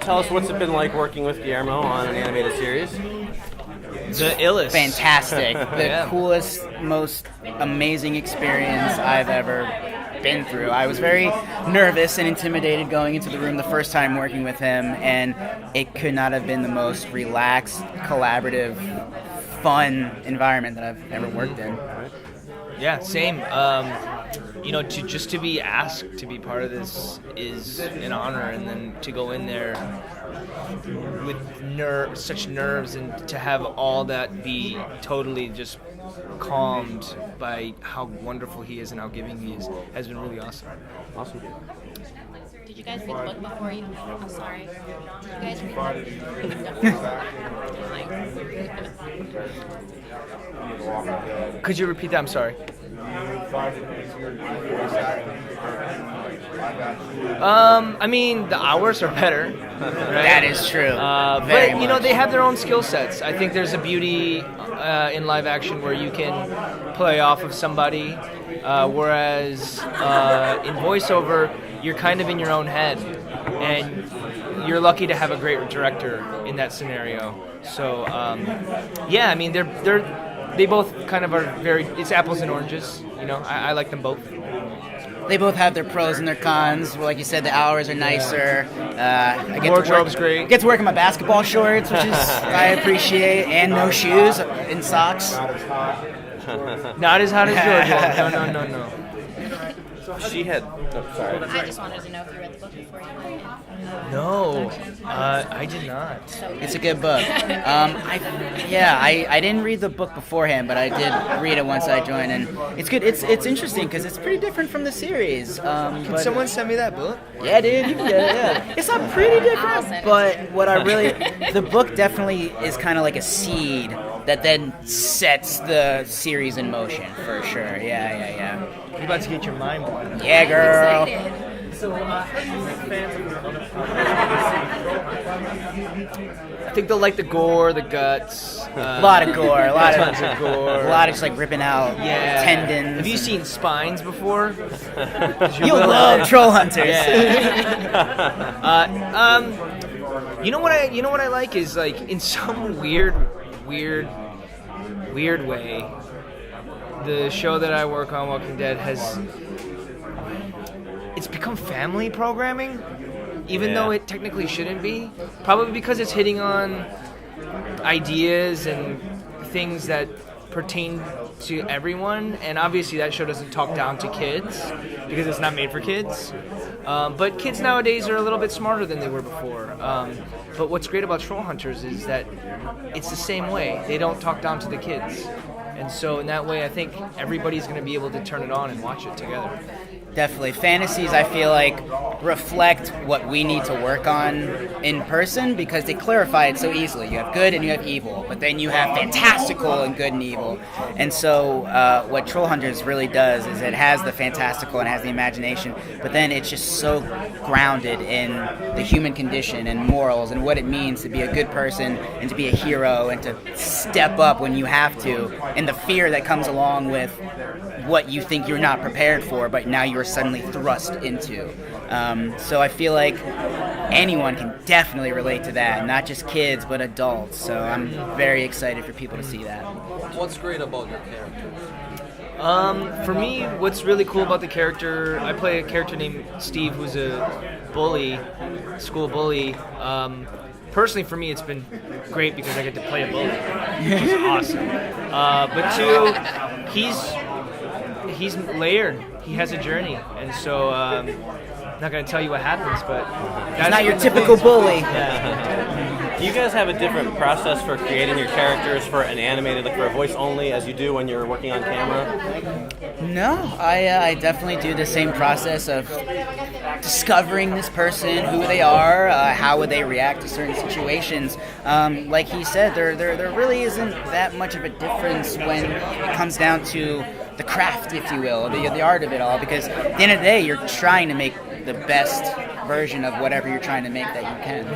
tell us what's it been like working with Guillermo on an animated series? The illest. Fantastic. The coolest, most amazing experience I've ever been through. I was very nervous and intimidated going into the room the first time working with him, and it could not have been the most relaxed, collaborative, fun environment that I've ever worked in. Yeah, same. To be asked to be part of this is an honor, and then to go in there with such nerves, and to have all that be totally just calmed by how wonderful he is and how giving he is has been really awesome. Awesome. Did you guys read the book before you? I'm sorry. Did you guys read the book? Could you repeat that? I'm sorry. The hours are better. Right? That is true. But they have their own skill sets. I think there's a beauty in live action where you can play off of somebody, whereas in voiceover you're kind of in your own head, and you're lucky to have a great director in that scenario. So they both kind of are it's apples and oranges. I like them both. They both have their pros and their cons. Well, like you said, the hours are nicer. Wardrobe's great. Get to work in my basketball shorts, which is I appreciate, and no shoes and socks. Not as hot as Georgia. No. She had... Oh, sorry. I just wanted to know if you read the book before you read it. No, I did not. It's a good book. I didn't read the book beforehand, but I did read it once I joined, and it's good. It's interesting because it's pretty different from the series. Can someone send me that book? Yeah, dude, you can get it. Yeah, it's not pretty different, but the book definitely is kind of like a seed that then sets the series in motion for sure. Yeah. You're about to get your mind blown. Yeah, girl. So, fans of your other I think they'll like the gore, the guts. A lot of gore. A lot tons of gore. A lot of just like ripping out tendons. Have you seen spines before? You'll love Trollhunters. Yeah. You know what I like is like in some weird way, the show that I work on, Walking Dead, it's become family programming, even though it technically shouldn't be. Probably because it's hitting on ideas and things that pertain to everyone, and obviously that show doesn't talk down to kids because it's not made for kids. But kids nowadays are a little bit smarter than they were before. But what's great about Trollhunters is that it's the same way. They don't talk down to the kids. And so in that way, I think everybody's going to be able to turn it on and watch it together. Definitely. Fantasies, I feel like, reflect what we need to work on in person because they clarify it so easily. You have good and you have evil, but then you have fantastical and good and evil. And so what Trollhunters really does is it has the fantastical and has the imagination, but then it's just so grounded in the human condition and morals and what it means to be a good person and to be a hero and to step up when you have to, and the fear that comes along with what you think you're not prepared for, but now you're suddenly thrust into. So I feel like anyone can definitely relate to that, not just kids, but adults. So I'm very excited for people to see that. What's great about your character? For me, what's really cool about the character, I play a character named Steve, who's a bully, school bully. Personally, for me, it's been great because I get to play a bully, which is awesome. But two, he's layered. He has a journey, and so I'm not going to tell you what happens, but that's not your typical bully. Do you guys have a different process for creating your characters for an animated, like for a voice only, as you do when you're working on camera? No, I definitely do the same process of discovering this person, who they are, how would they react to certain situations. Like he said, there really isn't that much of a difference when it comes down to the craft, if you will, the art of it all, because at the end of the day, you're trying to make the best version of whatever you're trying to make that you can.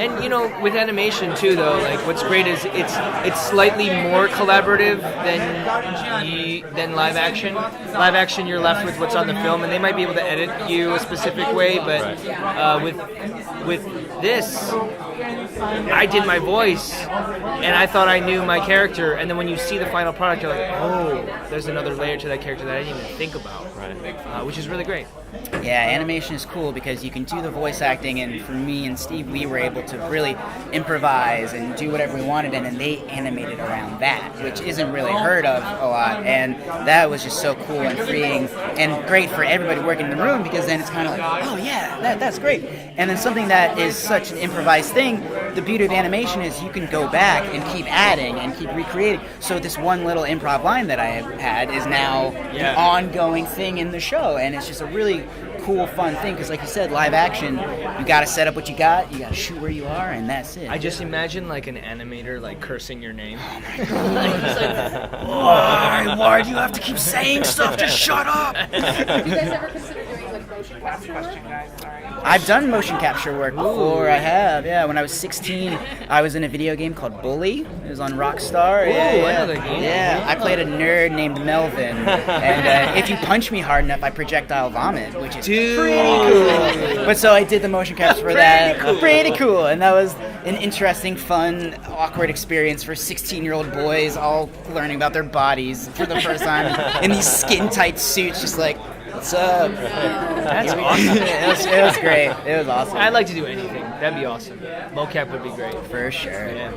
And with animation too, though, like what's great is it's slightly more collaborative than live action. Live action, you're left with what's on the film, and they might be able to edit you a specific way, but with this, I did my voice, and I thought I knew my character, and then when you see the final product, you're like, oh, there's another layer to that character that I didn't even think about, which is really great. Yeah, animation is cool because you can do the voice acting, and for me and Steve, we were able to really improvise and do whatever we wanted, and then they animated around that, which isn't really heard of a lot, and that was just so cool and freeing and great for everybody working in the room, because then it's kind of like, oh yeah, that's great. And then something that is such an improvised thing, the beauty of animation is you can go back and keep adding and keep recreating. So this one little improv line that I have had is now an ongoing thing in the show, and it's just a really cool, fun thing, because like you said, live action, you gotta set up what you got, you gotta shoot where you are, and that's it. I just imagine like an animator like cursing your name. Why do you have to keep saying stuff? Just shut up. You guys ever consider doing like motion capture work? I've done motion capture work before. I have, yeah. When I was 16, I was in a video game called Bully. It was on Rockstar. I know that game. Yeah, I played a nerd named Melvin, and if you punch me hard enough, I projectile vomit, which is pretty cool. But so I did the motion capture for that. Pretty cool, and that was an interesting, fun, awkward experience for 16-year-old boys all learning about their bodies for the first time in these skin-tight suits, just like, what's up? That's awesome. It was great. It was awesome. I'd like to do anything. That'd be awesome. Mocap would be great. For sure. Yeah.